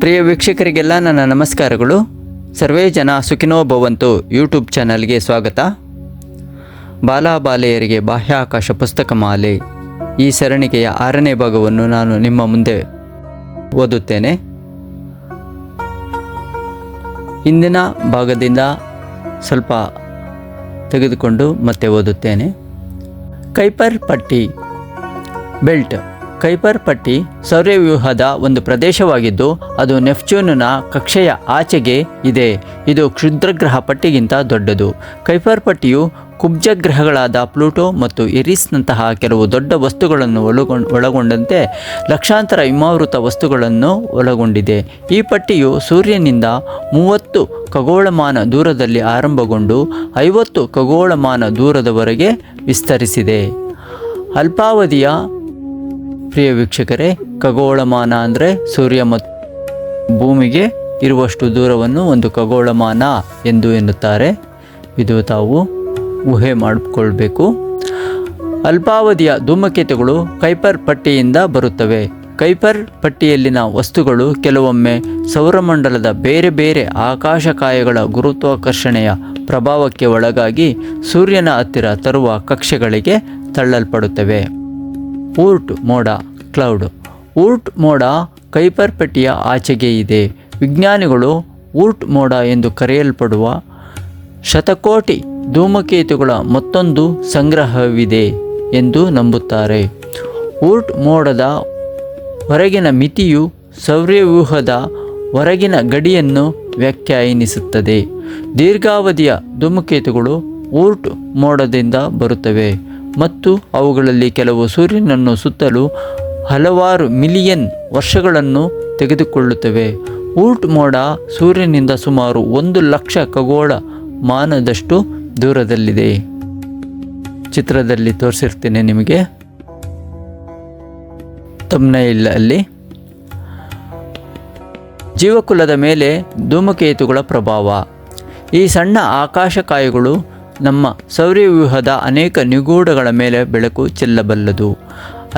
ಪ್ರಿಯ ವೀಕ್ಷಕರಿಗೆಲ್ಲ ನನ್ನ ನಮಸ್ಕಾರಗಳು. ಸರ್ವೇ ಜನ ಸುಖಿನೋ ಭವಂತು ಯೂಟ್ಯೂಬ್ ಚಾನಲ್ಗೆ ಸ್ವಾಗತ. ಬಾಲಬಾಲೆಯರಿಗೆ ಬಾಹ್ಯಾಕಾಶ ಪುಸ್ತಕ ಮಾಲೆ ಈ ಸರಣಿಕೆಯ 6ನೇ ಭಾಗವನ್ನು ನಾನು ನಿಮ್ಮ ಮುಂದೆ ಓದುತ್ತೇನೆ. ಇಂದಿನ ಭಾಗದಿಂದ ಸ್ವಲ್ಪ ತೆಗೆದುಕೊಂಡು ಮತ್ತೆ ಓದುತ್ತೇನೆ. ಕೈಪರ್ ಪಟ್ಟಿ ಬೆಲ್ಟ್. ಕೈಪರ್ ಪಟ್ಟಿ ಸೌರವ್ಯೂಹದ ಒಂದು ಪ್ರದೇಶವಾಗಿದ್ದು ಅದು ನೆಪ್ಚೂನ್ನ ಕಕ್ಷೆಯ ಆಚೆಗೆ ಇದೆ. ಇದು ಕ್ಷುದ್ರಗ್ರಹ ಪಟ್ಟಿಗಿಂತ ದೊಡ್ಡದು. ಕೈಪರ್ ಪಟ್ಟಿಯು ಕುಬ್ಜ ಗ್ರಹಗಳಾದ ಪ್ಲೂಟೋ ಮತ್ತು ಎರಿಸ್ನಂತಹ ಕೆಲವು ದೊಡ್ಡ ವಸ್ತುಗಳನ್ನು ಒಳಗೊಂಡಂತೆ ಲಕ್ಷಾಂತರ ಹಿಮಾವೃತ ವಸ್ತುಗಳನ್ನು ಒಳಗೊಂಡಿದೆ. ಈ ಪಟ್ಟಿಯು ಸೂರ್ಯನಿಂದ 30 ಖಗೋಳಮಾನ ದೂರದಲ್ಲಿ ಆರಂಭಗೊಂಡು 50 ಖಗೋಳಮಾನ ದೂರದವರೆಗೆ ವಿಸ್ತರಿಸಿದೆ. ಅಲ್ಪಾವಧಿಯ ಪ್ರಿಯ ವೀಕ್ಷಕರೇ, ಖಗೋಳಮಾನ ಅಂದರೆ ಸೂರ್ಯ ಮತ್ತು ಭೂಮಿಗೆ ಇರುವಷ್ಟು ದೂರವನ್ನು ಒಂದು ಖಗೋಳಮಾನ ಎಂದು ಎನ್ನುತ್ತಾರೆ. ಇದು ತಾವು ಊಹೆ ಮಾಡಿಕೊಳ್ಬೇಕು. ಅಲ್ಪಾವಧಿಯ ಧೂಮಕೇತುಗಳು ಕೈಪರ್ ಪಟ್ಟಿಯಿಂದ ಬರುತ್ತವೆ. ಕೈಪರ್ ಪಟ್ಟಿಯಲ್ಲಿನ ವಸ್ತುಗಳು ಕೆಲವೊಮ್ಮೆ ಸೌರಮಂಡಲದ ಬೇರೆ ಬೇರೆ ಆಕಾಶಕಾಯಗಳ ಗುರುತ್ವಾಕರ್ಷಣೆಯ ಪ್ರಭಾವಕ್ಕೆ ಒಳಗಾಗಿ ಸೂರ್ಯನ ಹತ್ತಿರ ತರುವ ಕಕ್ಷೆಗಳಿಗೆ ತಳ್ಳಲ್ಪಡುತ್ತವೆ. ಊರ್ಟ್ ಮೋಡ ಕ್ಲೌಡ್. ಊರ್ಟ್ ಮೋಡ ಕೈಪರ್ ಪಟ್ಟಿಯ ಆಚೆಗೆ ಇದೆ. ವಿಜ್ಞಾನಿಗಳು ಊರ್ಟ್ ಮೋಡ ಎಂದು ಕರೆಯಲ್ಪಡುವ ಶತಕೋಟಿ ಧೂಮಕೇತುಗಳ ಮತ್ತೊಂದು ಸಂಗ್ರಹವಿದೆ ಎಂದು ನಂಬುತ್ತಾರೆ. ಊರ್ಟ್ ಮೋಡದ ಹೊರಗಿನ ಮಿತಿಯು ಸೌರವ್ಯೂಹದ ಹೊರಗಿನ ಗಡಿಯನ್ನು ವ್ಯಾಖ್ಯಾನಿಸುತ್ತದೆ. ದೀರ್ಘಾವಧಿಯ ಧೂಮಕೇತುಗಳು ಊರ್ಟ್ ಮೋಡದಿಂದ ಬರುತ್ತವೆ ಮತ್ತು ಅವುಗಳಲ್ಲಿ ಕೆಲವು ಸೂರ್ಯನನ್ನು ಸುತ್ತಲೂ ಹಲವಾರು ಮಿಲಿಯನ್ ವರ್ಷಗಳನ್ನು ತೆಗೆದುಕೊಳ್ಳುತ್ತವೆ. ಊರ್ಟ್ ಮೋಡ ಸೂರ್ಯನಿಂದ ಸುಮಾರು 1 ಲಕ್ಷ ಖಗೋಳ ಮಾನದಷ್ಟು ದೂರದಲ್ಲಿದೆ. ಚಿತ್ರದಲ್ಲಿ ತೋರಿಸಿರ್ತೀನಿ ನಿಮಗೆ ಥಂಬ್ನೈಲ್. ಜೀವಕುಲದ ಮೇಲೆ ಧೂಮಕೇತುಗಳ ಪ್ರಭಾವ. ಈ ಸಣ್ಣ ಆಕಾಶಕಾಯಗಳು ನಮ್ಮ ಸೌರವ್ಯೂಹದ ಅನೇಕ ನಿಗೂಢಗಳ ಮೇಲೆ ಬೆಳಕು ಚೆಲ್ಲಬಲ್ಲದು.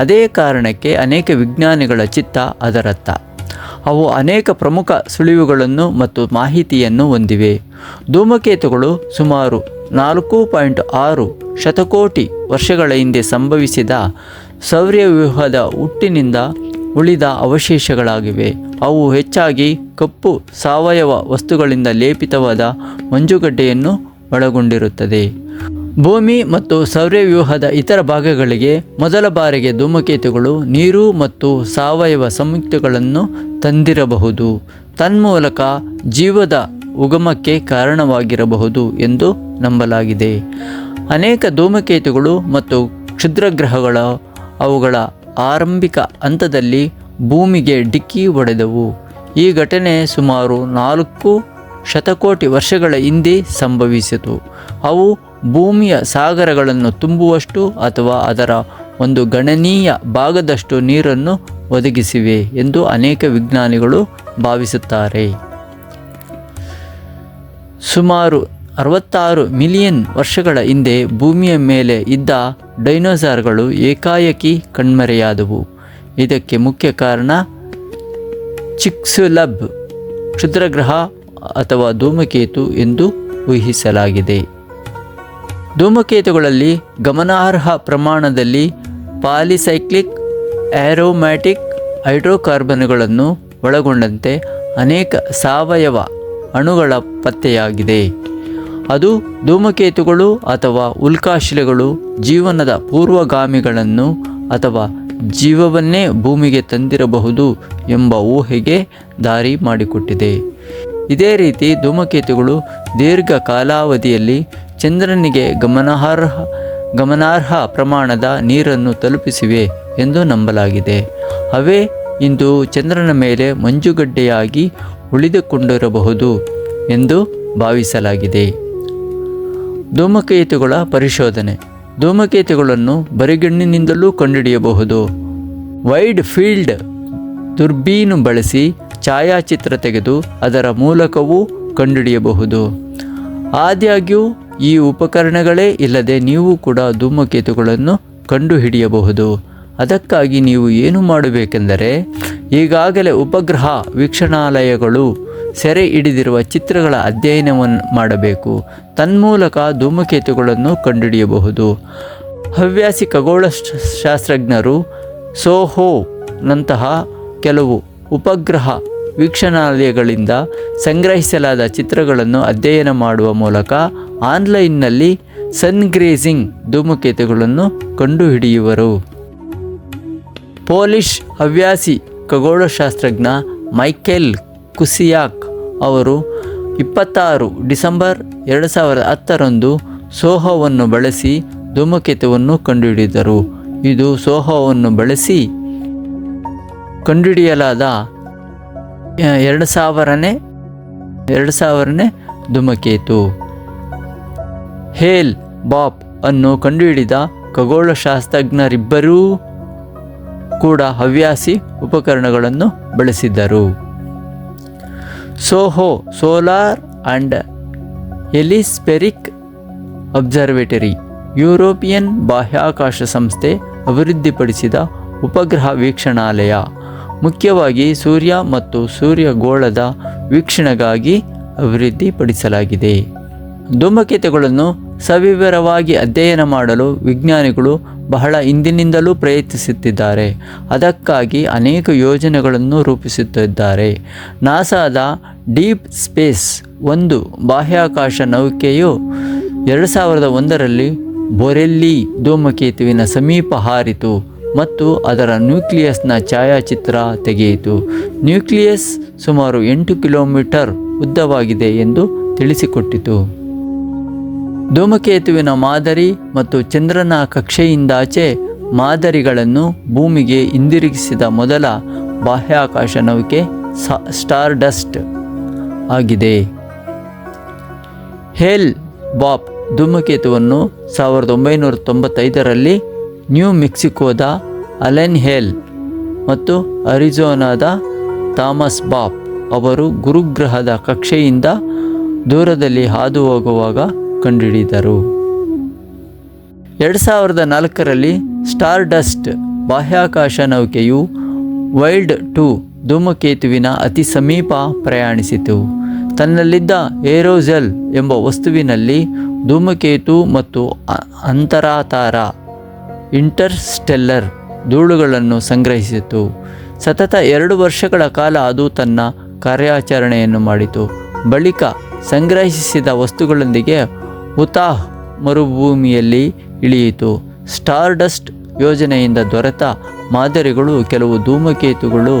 ಅದೇ ಕಾರಣಕ್ಕೆ ಅನೇಕ ವಿಜ್ಞಾನಿಗಳ ಚಿತ್ತ ಅದರತ್ತ. ಅವು ಅನೇಕ ಪ್ರಮುಖ ಸುಳಿವುಗಳನ್ನು ಮತ್ತು ಮಾಹಿತಿಯನ್ನು ಹೊಂದಿವೆ. ಧೂಮಕೇತುಗಳು ಸುಮಾರು 4.6 ಶತಕೋಟಿ ವರ್ಷಗಳ ಹಿಂದೆ ಸಂಭವಿಸಿದ ಸೌರವ್ಯೂಹದ ಹುಟ್ಟಿನಿಂದ ಉಳಿದ ಅವಶೇಷಗಳಾಗಿವೆ. ಅವು ಹೆಚ್ಚಾಗಿ ಕಪ್ಪು ಸಾವಯವ ವಸ್ತುಗಳಿಂದ ಲೇಪಿತವಾದ ಮಂಜುಗಡ್ಡೆಯನ್ನು ಒಳಗೊಂಡಿರುತ್ತದೆ. ಭೂಮಿ ಮತ್ತು ಸೌರವ್ಯೂಹದ ಇತರ ಭಾಗಗಳಿಗೆ ಮೊದಲ ಬಾರಿಗೆ ಧೂಮಕೇತುಗಳು ನೀರು ಮತ್ತು ಸಾವಯವ ಸಂಯುಕ್ತಗಳನ್ನು ತಂದಿರಬಹುದು. ತನ್ಮೂಲಕ ಜೀವದ ಉಗಮಕ್ಕೆ ಕಾರಣವಾಗಿರಬಹುದು ಎಂದು ನಂಬಲಾಗಿದೆ. ಅನೇಕ ಧೂಮಕೇತುಗಳು ಮತ್ತು ಕ್ಷುದ್ರಗ್ರಹಗಳು ಅವುಗಳ ಆರಂಭಿಕ ಹಂತದಲ್ಲಿ ಭೂಮಿಗೆ ಡಿಕ್ಕಿ ಹೊಡೆದವು. ಈ ಘಟನೆ ಸುಮಾರು 4 ಶತಕೋಟಿ ವರ್ಷಗಳ ಹಿಂದೆ ಸಂಭವಿಸಿತು. ಅವು ಭೂಮಿಯ ಸಾಗರಗಳನ್ನು ತುಂಬುವಷ್ಟು ಅಥವಾ ಅದರ ಒಂದು ಗಣನೀಯ ಭಾಗದಷ್ಟು ನೀರನ್ನು ಒದಗಿಸಿವೆ ಎಂದು ಅನೇಕ ವಿಜ್ಞಾನಿಗಳು ಭಾವಿಸುತ್ತಾರೆ. ಸುಮಾರು 66 ಮಿಲಿಯನ್ ವರ್ಷಗಳ ಹಿಂದೆ ಭೂಮಿಯ ಮೇಲೆ ಇದ್ದ ಡೈನೋಸಾರ್ಗಳು ಏಕಾಏಕಿ ಕಣ್ಮರೆಯಾದವು. ಇದಕ್ಕೆ ಮುಖ್ಯ ಕಾರಣ ಚಿಕ್ಸ್ಲಬ್ ಕ್ಷುದ್ರಗ್ರಹ ಅಥವಾ ಧೂಮಕೇತು ಎಂದು ಊಹಿಸಲಾಗಿದೆ. ಧೂಮಕೇತುಗಳಲ್ಲಿ ಗಮನಾರ್ಹ ಪ್ರಮಾಣದಲ್ಲಿ ಪಾಲಿಸೈಕ್ಲಿಕ್ ಆರೋಮ್ಯಾಟಿಕ್ ಹೈಡ್ರೋಕಾರ್ಬನ್ಗಳನ್ನು ಒಳಗೊಂಡಂತೆ ಅನೇಕ ಸಾವಯವ ಅಣುಗಳ ಪತ್ತೆಯಾಗಿದೆ. ಅದು ಧೂಮಕೇತುಗಳು ಅಥವಾ ಉಲ್ಕಾಶಿಲೆಗಳು ಜೀವನದ ಪೂರ್ವಗಾಮಿಗಳನ್ನು ಅಥವಾ ಜೀವವನ್ನೇ ಭೂಮಿಗೆ ತಂದಿರಬಹುದು ಎಂಬ ಊಹೆಗೆ ದಾರಿ ಮಾಡಿಕೊಟ್ಟಿದೆ. ಇದೇ ರೀತಿ ಧೂಮಕೇತುಗಳು ದೀರ್ಘ ಕಾಲಾವಧಿಯಲ್ಲಿ ಚಂದ್ರನಿಗೆ ಗಮನಾರ್ಹ ಪ್ರಮಾಣದ ನೀರನ್ನು ತಲುಪಿಸಿವೆ ಎಂದು ನಂಬಲಾಗಿದೆ. ಅವೇ ಇಂದು ಚಂದ್ರನ ಮೇಲೆ ಮಂಜುಗಡ್ಡೆಯಾಗಿ ಉಳಿದುಕೊಂಡಿರಬಹುದು ಎಂದು ಭಾವಿಸಲಾಗಿದೆ. ಧೂಮಕೇತುಗಳ ಪರಿಶೋಧನೆ. ಧೂಮಕೇತುಗಳನ್ನು ಬರಿಗಣ್ಣಿನಿಂದಲೂ ಕಂಡುಹಿಡಿಯಬಹುದು. ವೈಡ್ ಫೀಲ್ಡ್ ದುರ್ಬೀನು ಬಳಸಿ ಛಾಯಾಚಿತ್ರ ತೆಗೆದು ಅದರ ಮೂಲಕವೂ ಕಂಡುಹಿಡಿಯಬಹುದು. ಆದಾಗ್ಯೂ ಈ ಉಪಕರಣಗಳೇ ಇಲ್ಲದೆ ನೀವು ಕೂಡ ಧೂಮಕೇತುಗಳನ್ನು ಕಂಡುಹಿಡಿಯಬಹುದು. ಅದಕ್ಕಾಗಿ ನೀವು ಏನು ಮಾಡಬೇಕೆಂದರೆ ಈಗಾಗಲೇ ಉಪಗ್ರಹ ವೀಕ್ಷಣಾಲಯಗಳು ಸೆರೆ ಹಿಡಿದಿರುವ ಚಿತ್ರಗಳ ಅಧ್ಯಯನವನ್ನು ಮಾಡಬೇಕು. ತನ್ಮೂಲಕ ಧೂಮಕೇತುಗಳನ್ನು ಕಂಡುಹಿಡಿಯಬಹುದು. ಹವ್ಯಾಸಿ ಖಗೋಳಶಾಸ್ತ್ರಜ್ಞರು ಸೋಹೋನಂತಹ ಕೆಲವು ಉಪಗ್ರಹ ವೀಕ್ಷಣಾಲಯಗಳಿಂದ ಸಂಗ್ರಹಿಸಲಾದ ಚಿತ್ರಗಳನ್ನು ಅಧ್ಯಯನ ಮಾಡುವ ಮೂಲಕ ಆನ್ಲೈನ್ನಲ್ಲಿ ಸನ್ಗ್ರೇಜಿಂಗ್ ಧೂಮಕೇತುಗಳನ್ನು ಕಂಡುಹಿಡಿಯುವರು. ಪೋಲಿಷ್ ಹವ್ಯಾಸಿ ಖಗೋಳಶಾಸ್ತ್ರಜ್ಞ ಮೈಕೆಲ್ ಕುಸಿಯಾಕ್ ಅವರು 26 ಡಿಸೆಂಬರ್ 2010ರಂದು ಸೋಹೋವನ್ನು ಬಳಸಿ ಧೂಮಕೇತುವನ್ನು ಕಂಡುಹಿಡಿದರು. ಇದು ಸೋಹೋವನ್ನು ಬಳಸಿ ಕಂಡುಹಿಡಿಯಲಾದ 2000ನೇ ಧೂಮಕೇತು. ಹೇಲ್ ಬಾಪ್ ಅನ್ನು ಕಂಡುಹಿಡಿದ ಖಗೋಳಶಾಸ್ತ್ರಜ್ಞರಿಬ್ಬರೂ ಕೂಡ ಹವ್ಯಾಸಿ ಉಪಕರಣಗಳನ್ನು ಬಳಸಿದ್ದರು. ಸೋಹೋ ಸೋಲಾರ್ ಆ್ಯಂಡ್ ಹೆಲಿಸ್ಫೆರಿಕ್ ಅಬ್ಸರ್ವೇಟರಿ ಯುರೋಪಿಯನ್ ಬಾಹ್ಯಾಕಾಶ ಸಂಸ್ಥೆ ಅಭಿವೃದ್ಧಿಪಡಿಸಿದ ಉಪಗ್ರಹ ವೀಕ್ಷಣಾಲಯ. ಮುಖ್ಯವಾಗಿ ಸೂರ್ಯ ಮತ್ತು ಸೂರ್ಯಗೋಳದ ವೀಕ್ಷಣೆಗಾಗಿ ಅಭಿವೃದ್ಧಿಪಡಿಸಲಾಗಿದೆ. ಧೂಮಕೇತುಗಳನ್ನು ಸವಿವರವಾಗಿ ಅಧ್ಯಯನ ಮಾಡಲು ವಿಜ್ಞಾನಿಗಳು ಬಹಳ ಹಿಂದಿನಿಂದಲೂ ಪ್ರಯತ್ನಿಸುತ್ತಿದ್ದಾರೆ. ಅದಕ್ಕಾಗಿ ಅನೇಕ ಯೋಜನೆಗಳನ್ನು ರೂಪಿಸುತ್ತಿದ್ದಾರೆ. ನಾಸಾದ ಡೀಪ್ ಸ್ಪೇಸ್ 1 ಬಾಹ್ಯಾಕಾಶ ನೌಕೆಯು 2001ರಲ್ಲಿ ಬೊರೆಲ್ಲಿ ಧೂಮಕೇತುವಿನ ಸಮೀಪ ಹಾರಿತು ಮತ್ತು ಅದರ ನ್ಯೂಕ್ಲಿಯಸ್ನ ಛಾಯಾಚಿತ್ರ ತೆಗೆಯಿತು. ನ್ಯೂಕ್ಲಿಯಸ್ ಸುಮಾರು 8 ಕಿಲೋಮೀಟರ್ ಉದ್ದವಾಗಿದೆ ಎಂದು ತಿಳಿಸಿಕೊಟ್ಟಿತು. ಧೂಮಕೇತುವಿನ ಮಾದರಿ ಮತ್ತು ಚಂದ್ರನ ಕಕ್ಷೆಯಿಂದಾಚೆ ಮಾದರಿಗಳನ್ನು ಭೂಮಿಗೆ ಹಿಂದಿರುಗಿಸಿದ ಮೊದಲ ಬಾಹ್ಯಾಕಾಶ ನೌಕೆ ಸ್ಟಾರ್ಡಸ್ಟ್ ಆಗಿದೆ. ಹೇಲ್ ಬಾಪ್ ಧೂಮಕೇತುವನ್ನು 1995ರಲ್ಲಿ ನ್ಯೂ ಮೆಕ್ಸಿಕೋದ ಅಲೆನ್ ಹೇಲ್ ಮತ್ತು ಅರಿಜೋನಾದ ಥಾಮಸ್ ಬಾಪ್ ಅವರು ಗುರುಗ್ರಹದ ಕಕ್ಷೆಯಿಂದ ದೂರದಲ್ಲಿ ಹಾದು ಹೋಗುವಾಗ ಕಂಡುಹಿಡಿದರು. 2004ರಲ್ಲಿ ಸ್ಟಾರ್ಡಸ್ಟ್ ಬಾಹ್ಯಾಕಾಶ ನೌಕೆಯು ವೈಲ್ಡ್ 2 ಧೂಮಕೇತುವಿನ ಅತಿ ಸಮೀಪ ಪ್ರಯಾಣಿಸಿತು. ತನ್ನಲ್ಲಿದ್ದ ಏರೋಜೆಲ್ ಎಂಬ ವಸ್ತುವಿನಲ್ಲಿ ಧೂಮಕೇತು ಮತ್ತು ಅಂತರಾತಾರ ಇಂಟರ್ಸ್ಟೆಲ್ಲರ್ ಧೂಳುಗಳನ್ನು ಸಂಗ್ರಹಿಸಿತು. ಸತತ 2 ವರ್ಷಗಳ ಕಾಲ ಅದು ತನ್ನ ಕಾರ್ಯಾಚರಣೆಯನ್ನು ಮಾಡಿತು. ಬಳಿಕ ಸಂಗ್ರಹಿಸಿದ ವಸ್ತುಗಳೊಂದಿಗೆ ಉತಾಹ್ ಮರುಭೂಮಿಯಲ್ಲಿ ಇಳಿಯಿತು. ಸ್ಟಾರ್ಡಸ್ಟ್ ಯೋಜನೆಯಿಂದ ದೊರೆತ ಮಾದರಿಗಳು ಕೆಲವು ಧೂಮಕೇತುಗಳು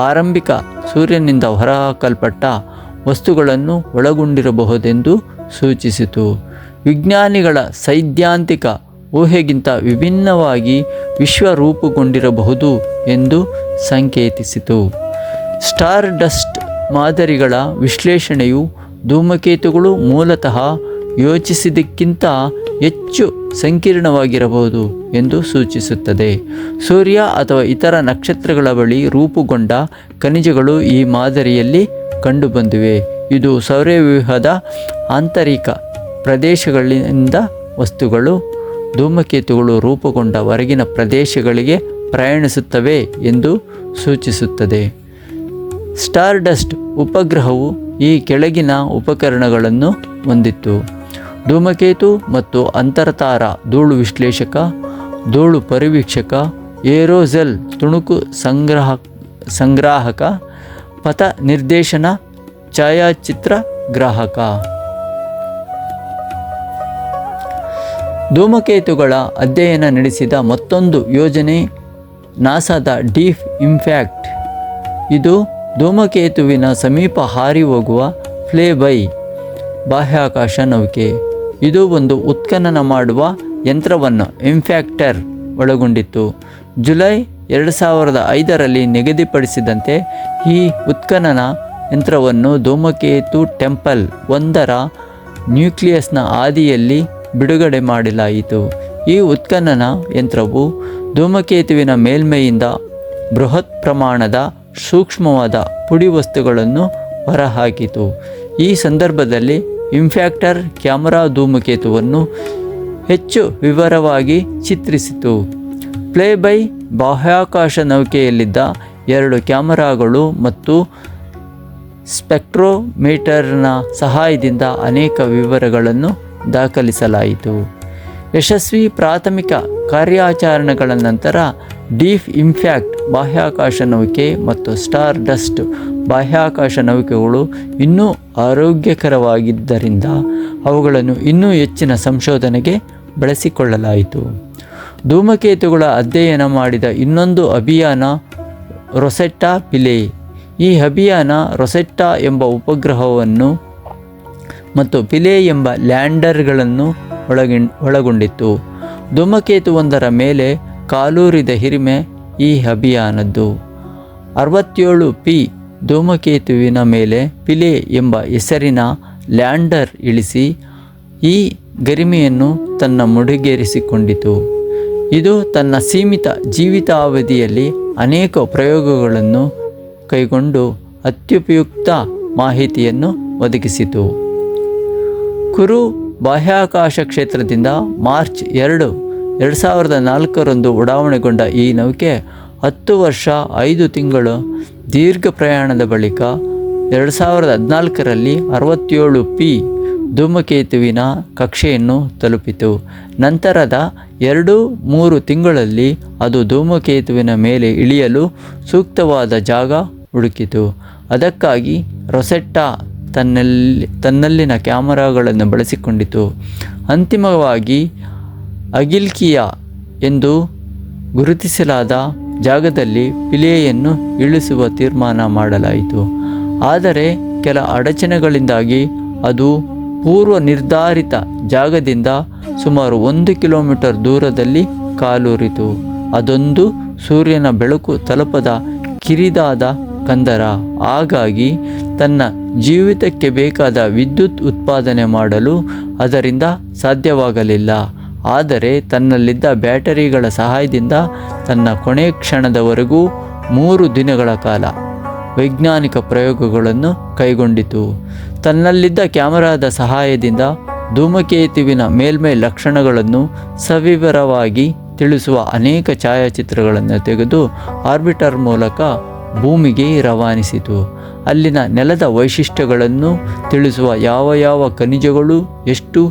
ಆರಂಭಿಕ ಸೂರ್ಯನಿಂದ ಹೊರಹಾಕಲ್ಪಟ್ಟ ವಸ್ತುಗಳನ್ನು ಒಳಗೊಂಡಿರಬಹುದೆಂದು ಸೂಚಿಸಿತು. ವಿಜ್ಞಾನಿಗಳ ಸೈದ್ಧಾಂತಿಕ ಊಹೆಗಿಂತ ವಿಭಿನ್ನವಾಗಿ ವಿಶ್ವ ರೂಪುಗೊಂಡಿರಬಹುದು ಎಂದು ಸಂಕೇತಿಸಿತು. ಸ್ಟಾರ್ಡಸ್ಟ್ ಮಾದರಿಗಳ ವಿಶ್ಲೇಷಣೆಯು ಧೂಮಕೇತುಗಳು ಮೂಲತಃ ಯೋಚಿಸಿದ್ದಕ್ಕಿಂತ ಹೆಚ್ಚು ಸಂಕೀರ್ಣವಾಗಿರಬಹುದು ಎಂದು ಸೂಚಿಸುತ್ತದೆ. ಸೂರ್ಯ ಅಥವಾ ಇತರ ನಕ್ಷತ್ರಗಳ ಬಳಿ ರೂಪುಗೊಂಡ ಖನಿಜಗಳು ಈ ಮಾದರಿಯಲ್ಲಿ ಕಂಡುಬಂದಿವೆ. ಇದು ಸೌರವ್ಯೂಹದ ಆಂತರಿಕ ಪ್ರದೇಶಗಳಿಂದ ವಸ್ತುಗಳು ಧೂಮಕೇತುಗಳು ರೂಪುಗೊಂಡ ಹೊರಗಿನ ಪ್ರದೇಶಗಳಿಗೆ ಪ್ರಯಾಣಿಸುತ್ತವೆ ಎಂದು ಸೂಚಿಸುತ್ತದೆ. ಸ್ಟಾರ್ಡಸ್ಟ್ ಉಪಗ್ರಹವು ಈ ಕೆಳಗಿನ ಉಪಕರಣಗಳನ್ನು ಹೊಂದಿತ್ತು: ಧೂಮಕೇತು ಮತ್ತು ಅಂತರ್ತಾರ ಧೂಳು ವಿಶ್ಲೇಷಕ, ಧೂಳು ಪರಿವೀಕ್ಷಕ, ಏರೋಜೆಲ್ ತುಣುಕು ಸಂಗ್ರಾಹಕ, ಪಥ ನಿರ್ದೇಶನ ಛಾಯಾಚಿತ್ರ ಗ್ರಾಹಕ. ಧೂಮಕೇತುಗಳ ಅಧ್ಯಯನ ನಡೆಸಿದ ಮತ್ತೊಂದು ಯೋಜನೆ ನಾಸಾದ ಡೀಪ್ ಇಂಪ್ಯಾಕ್ಟ್. ಇದು ಧೂಮಕೇತುವಿನ ಸಮೀಪ ಹಾರಿ ಹೋಗುವ ಫ್ಲೈಬೈ ಬಾಹ್ಯಾಕಾಶ ನೌಕೆ. ಇದು ಒಂದು ಉತ್ಖನನ ಮಾಡುವ ಯಂತ್ರವನ್ನು ಇಂಪ್ಯಾಕ್ಟರ್ ಒಳಗೊಂಡಿತ್ತು. ಜುಲೈ 2005ರಲ್ಲಿ ನಿಗದಿಪಡಿಸಿದಂತೆ ಈ ಉತ್ಖನನ ಯಂತ್ರವನ್ನು ಧೂಮಕೇತು ಟೆಂಪಲ್ 1ರ ನ್ಯೂಕ್ಲಿಯಸ್ನ ಆದಿಯಲ್ಲಿ ಬಿಡುಗಡೆ ಮಾಡಲಾಯಿತು. ಈ ಉತ್ಖನನ ಯಂತ್ರವು ಧೂಮಕೇತುವಿನ ಮೇಲ್ಮೈಯಿಂದ ಬೃಹತ್ ಪ್ರಮಾಣದ ಸೂಕ್ಷ್ಮವಾದ ಪುಡಿ ವಸ್ತುಗಳನ್ನು ಹೊರಹಾಕಿತು. ಈ ಸಂದರ್ಭದಲ್ಲಿ ಇಂಪ್ಯಾಕ್ಟರ್ ಕ್ಯಾಮರಾ ಧೂಮಕೇತುವನ್ನು ಹೆಚ್ಚು ವಿವರವಾಗಿ ಚಿತ್ರಿಸಿತು. ಫ್ಲೈಬೈ ಬಾಹ್ಯಾಕಾಶ ನೌಕೆಯಲ್ಲಿದ್ದ 2 ಕ್ಯಾಮರಾಗಳು ಮತ್ತು ಸ್ಪೆಕ್ಟ್ರೋಮೀಟರ್ನ ಸಹಾಯದಿಂದ ಅನೇಕ ವಿವರಗಳನ್ನು ದಾಖಲಿಸಲಾಯಿತು. ಯಶಸ್ವಿ ಪ್ರಾಥಮಿಕ ಕಾರ್ಯಾಚರಣೆಗಳ ನಂತರ ಡೀಪ್ ಇಂಪ್ಯಾಕ್ಟ್ ಬಾಹ್ಯಾಕಾಶ ನೌಕೆ ಮತ್ತು ಸ್ಟಾರ್ ಡಸ್ಟ್ ಬಾಹ್ಯಾಕಾಶ ನೌಕೆಗಳು ಇನ್ನೂ ಆರೋಗ್ಯಕರವಾಗಿದ್ದರಿಂದ ಅವುಗಳನ್ನು ಇನ್ನೂ ಹೆಚ್ಚಿನ ಸಂಶೋಧನೆಗೆ ಬಳಸಿಕೊಳ್ಳಲಾಯಿತು. ಧೂಮಕೇತುಗಳ ಅಧ್ಯಯನ ಮಾಡಿದ ಇನ್ನೊಂದು ಅಭಿಯಾನ ರೊಸೆಟ್ಟಾ ಪಿಲೆ. ಈ ಅಭಿಯಾನ ರೊಸೆಟ್ಟಾ ಎಂಬ ಉಪಗ್ರಹವನ್ನು ಮತ್ತು ಪಿಲೆ ಎಂಬ ಲ್ಯಾಂಡರ್ಗಳನ್ನು ಒಳಗೊಂಡಿತ್ತು. ಧೂಮಕೇತುವೊಂದರ ಮೇಲೆ ಕಾಲೂರಿದ ಹಿರಿಮೆ ಈ ಅಭಿಯಾನದ್ದು. 67P ಧೂಮಕೇತುವಿನ ಮೇಲೆ ಪಿಲೆ ಎಂಬ ಹೆಸರಿನ ಲ್ಯಾಂಡರ್ ಇಳಿಸಿ ಈ ಗರಿಮೆಯನ್ನು ತನ್ನ ಮುಡಿಗೇರಿಸಿಕೊಂಡಿತು. ಇದು ತನ್ನ ಸೀಮಿತ ಜೀವಿತಾವಧಿಯಲ್ಲಿ ಅನೇಕ ಪ್ರಯೋಗಗಳನ್ನು ಕೈಗೊಂಡು ಅತ್ಯುಪಯುಕ್ತ ಮಾಹಿತಿಯನ್ನು ಒದಗಿಸಿತು. ಕುರು ಬಾಹ್ಯಾಕಾಶ ಕ್ಷೇತ್ರದಿಂದ ಮಾರ್ಚ್ 2, 2004 ಉಡಾವಣೆಗೊಂಡ ಈ ನೌಕೆ 10 ವರ್ಷ 5 ತಿಂಗಳ ದೀರ್ಘ ಪ್ರಯಾಣದ ಬಳಿಕ 2014ರಲ್ಲಿ 67P ಧೂಮಕೇತುವಿನ ಕಕ್ಷೆಯನ್ನು ತಲುಪಿತು. ನಂತರದ 2-3 ತಿಂಗಳಲ್ಲಿ ಅದು ಧೂಮಕೇತುವಿನ ಮೇಲೆ ಇಳಿಯಲು ಸೂಕ್ತವಾದ ಜಾಗ ಹುಡುಕಿತು. ಅದಕ್ಕಾಗಿ ರೊಸೆಟ್ಟಾ ತನ್ನಲ್ಲಿನ ಕ್ಯಾಮರಾಗಳನ್ನು ಬಳಸಿಕೊಂಡಿತು. ಅಂತಿಮವಾಗಿ ಅಗಿಲ್ಕಿಯಾ ಎಂದು ಗುರುತಿಸಲಾದ ಜಾಗದಲ್ಲಿ ಪಿಲೆಯನ್ನು ಇಳಿಸುವ ತೀರ್ಮಾನ ಮಾಡಲಾಯಿತು. ಆದರೆ ಕೆಲ ಅಡಚಣೆಗಳಿಂದಾಗಿ ಅದು ಪೂರ್ವ ನಿರ್ಧಾರಿತ ಜಾಗದಿಂದ ಸುಮಾರು 1 ಕಿಲೋಮೀಟರ್ ದೂರದಲ್ಲಿ ಕಾಲೂರಿತು. ಅದೊಂದು ಸೂರ್ಯನ ಬೆಳಕು ತಲುಪದ ಕಿರಿದಾದ ಕಂದರ. ಹಾಗಾಗಿ ತನ್ನ ಜೀವಿತಕ್ಕೆ ಬೇಕಾದ ವಿದ್ಯುತ್ ಉತ್ಪಾದನೆ ಮಾಡಲು ಅದರಿಂದ ಸಾಧ್ಯವಾಗಲಿಲ್ಲ. ಆದರೆ ತನ್ನಲ್ಲಿದ್ದ ಬ್ಯಾಟರಿಗಳ ಸಹಾಯದಿಂದ ತನ್ನ ಕೊನೆ ಕ್ಷಣದವರೆಗೂ 3 ದಿನಗಳ ಕಾಲ ವೈಜ್ಞಾನಿಕ ಪ್ರಯೋಗಗಳನ್ನು ಕೈಗೊಂಡಿತು. ತನ್ನಲ್ಲಿದ್ದ ಕ್ಯಾಮರಾದ ಸಹಾಯದಿಂದ ಧೂಮಕೇತುವಿನ ಮೇಲ್ಮೈ ಲಕ್ಷಣಗಳನ್ನು ಸವಿವರವಾಗಿ ತಿಳಿಸುವ ಅನೇಕ ಛಾಯಾಚಿತ್ರಗಳನ್ನು ತೆಗೆದು ಆರ್ಬಿಟರ್ ಮೂಲಕ ಭೂಮಿಗೆ ರವಾನಿಸಿತು. ಅಲ್ಲಿನ ನೆಲದ ವೈಶಿಷ್ಟ್ಯಗಳನ್ನು ತಿಳಿಸುವ ಯಾವ ಖನಿಜಗಳು ಎಷ್ಟು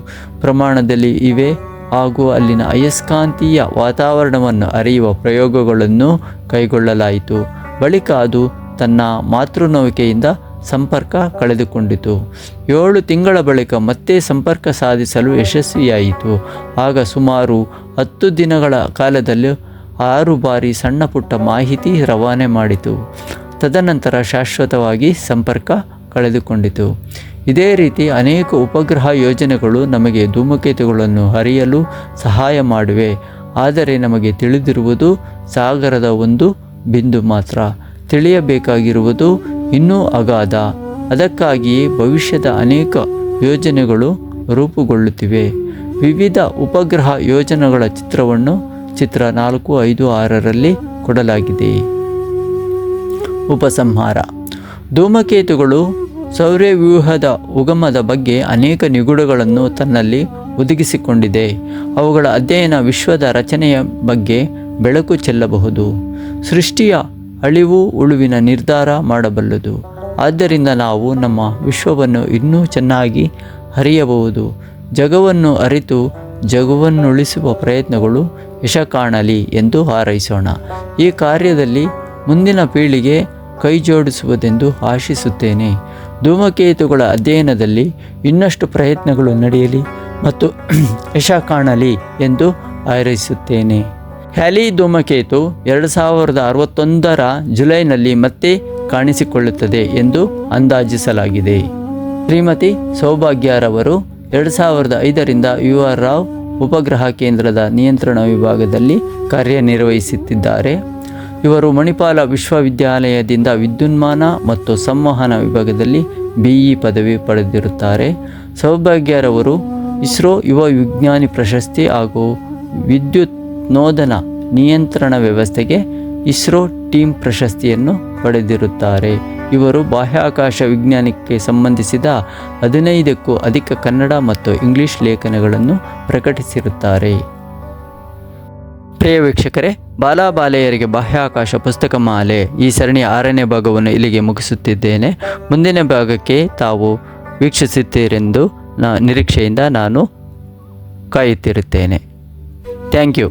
ಪ್ರಮಾಣದಲ್ಲಿ ಇವೆ ಹಾಗೂ ಅಲ್ಲಿನ ಅಯಸ್ಕಾಂತೀಯ ವಾತಾವರಣವನ್ನು ಅರಿಯುವ ಪ್ರಯೋಗಗಳನ್ನು ಕೈಗೊಳ್ಳಲಾಯಿತು. ಬಳಿಕ ಅದು ತನ್ನ ಮಾತೃನೌಕೆಯಿಂದ ಸಂಪರ್ಕ ಕಳೆದುಕೊಂಡಿತು. 7 ತಿಂಗಳ ಬಳಿಕ ಮತ್ತೆ ಸಂಪರ್ಕ ಸಾಧಿಸಲು ಯಶಸ್ವಿಯಾಯಿತು. ಆಗ ಸುಮಾರು 10 ದಿನಗಳ ಕಾಲದಲ್ಲಿ 6 ಬಾರಿ ಸಣ್ಣ ಪುಟ್ಟ ಮಾಹಿತಿ ರವಾನೆ ಮಾಡಿತು. ತದನಂತರ ಶಾಶ್ವತವಾಗಿ ಸಂಪರ್ಕ ಕಳೆದುಕೊಂಡಿತು. ಇದೇ ರೀತಿ ಅನೇಕ ಉಪಗ್ರಹ ಯೋಜನೆಗಳು ನಮಗೆ ಧೂಮಕೇತುಗಳನ್ನು ಅರಿಯಲು ಸಹಾಯ ಮಾಡಿವೆ. ಆದರೆ ನಮಗೆ ತಿಳಿದಿರುವುದು ಸಾಗರದ ಒಂದು ಬಿಂದು ಮಾತ್ರ. ತಿಳಿಯಬೇಕಾಗಿರುವುದು ಇನ್ನೂ ಅಗಾಧ. ಅದಕ್ಕಾಗಿಯೇ ಭವಿಷ್ಯದ ಅನೇಕ ಯೋಜನೆಗಳು ರೂಪುಗೊಳ್ಳುತ್ತಿವೆ. ವಿವಿಧ ಉಪಗ್ರಹ ಯೋಜನೆಗಳ ಚಿತ್ರವನ್ನು ಚಿತ್ರ 4, 5, 6ರಲ್ಲಿ ಕೊಡಲಾಗಿದೆ. ಉಪಸಂಹಾರ. ಧೂಮಕೇತುಗಳು ಸೌರವ್ಯೂಹದ ಉಗಮದ ಬಗ್ಗೆ ಅನೇಕ ನಿಗೂಢಗಳನ್ನು ತನ್ನಲ್ಲಿ ಒದಗಿಸಿಕೊಂಡಿದೆ. ಅವುಗಳ ಅಧ್ಯಯನ ವಿಶ್ವದ ರಚನೆಯ ಬಗ್ಗೆ ಬೆಳಕು ಚೆಲ್ಲಬಹುದು. ಸೃಷ್ಟಿಯ ಅಳಿವು ಉಳುವಿನ ನಿರ್ಧಾರ ಮಾಡಬಲ್ಲದು. ಆದ್ದರಿಂದ ನಾವು ನಮ್ಮ ವಿಶ್ವವನ್ನು ಇನ್ನೂ ಚೆನ್ನಾಗಿ ಅರಿಯಬಹುದು. ಜಗವನ್ನು ಅರಿತು ಜಗವನ್ನುಳಿಸುವ ಪ್ರಯತ್ನಗಳು ಯಶ ಕಾಣಲಿ ಎಂದು ಹಾರೈಸೋಣ. ಈ ಕಾರ್ಯದಲ್ಲಿ ಮುಂದಿನ ಪೀಳಿಗೆ ಕೈಜೋಡಿಸುವುದೆಂದು ಆಶಿಸುತ್ತೇನೆ. ಧೂಮಕೇತುಗಳ ಅಧ್ಯಯನದಲ್ಲಿ ಇನ್ನಷ್ಟು ಪ್ರಯತ್ನಗಳು ನಡೆಯಲಿ ಮತ್ತು ಯಶ ಕಾಣಲಿ ಎಂದು ಹಾರೈಸುತ್ತೇನೆ. ಹ್ಯಾಲಿ ಧೂಮಕೇತು 2061ರ ಜುಲೈನಲ್ಲಿ ಮತ್ತೆ ಕಾಣಿಸಿಕೊಳ್ಳುತ್ತದೆ ಎಂದು ಅಂದಾಜಿಸಲಾಗಿದೆ. ಶ್ರೀಮತಿ ಸೌಭಾಗ್ಯರವರು 2005ರಿಂದ UR ರಾವ್ ಉಪಗ್ರಹ ಕೇಂದ್ರದ ನಿಯಂತ್ರಣ ವಿಭಾಗದಲ್ಲಿ ಕಾರ್ಯನಿರ್ವಹಿಸುತ್ತಿದ್ದಾರೆ. ಇವರು ಮಣಿಪಾಲ ವಿಶ್ವವಿದ್ಯಾಲಯದಿಂದ ವಿದ್ಯುನ್ಮಾನ ಮತ್ತು ಸಂವಹನ ವಿಭಾಗದಲ್ಲಿ BE ಪದವಿ ಪಡೆದಿರುತ್ತಾರೆ. ಸೌಭಾಗ್ಯರವರು ಇಸ್ರೋ ಯುವ ವಿಜ್ಞಾನಿ ಪ್ರಶಸ್ತಿ ಹಾಗೂ ವಿದ್ಯುತ್ ನೋದನ ನಿಯಂತ್ರಣ ವ್ಯವಸ್ಥೆಗೆ ಇಸ್ರೋ ಟೀಮ್ ಪ್ರಶಸ್ತಿಯನ್ನು ಪಡೆದಿರುತ್ತಾರೆ. ಇವರು ಬಾಹ್ಯಾಕಾಶ ವಿಜ್ಞಾನಕ್ಕೆ ಸಂಬಂಧಿಸಿದ 15ಕ್ಕೂ ಅಧಿಕ ಕನ್ನಡ ಮತ್ತು ಇಂಗ್ಲಿಷ್ ಲೇಖನಗಳನ್ನು ಪ್ರಕಟಿಸಿರುತ್ತಾರೆ. ಪ್ರಿಯ ವೀಕ್ಷಕರೇ, ಬಾಲಬಾಲೆಯರಿಗೆ ಬಾಹ್ಯಾಕಾಶ ಪುಸ್ತಕ ಮಾಲೆ ಈ ಸರಣಿಯ 6ನೇ ಭಾಗವನ್ನು ಇಲ್ಲಿಗೆ ಮುಗಿಸುತ್ತಿದ್ದೇನೆ. ಮುಂದಿನ ಭಾಗಕ್ಕೆ ತಾವು ವೀಕ್ಷಿಸುತ್ತೀರೆಂದು ನಿರೀಕ್ಷೆಯಿಂದ ನಾನು ಕಾಯುತ್ತಿರುತ್ತೇನೆ. Thank you.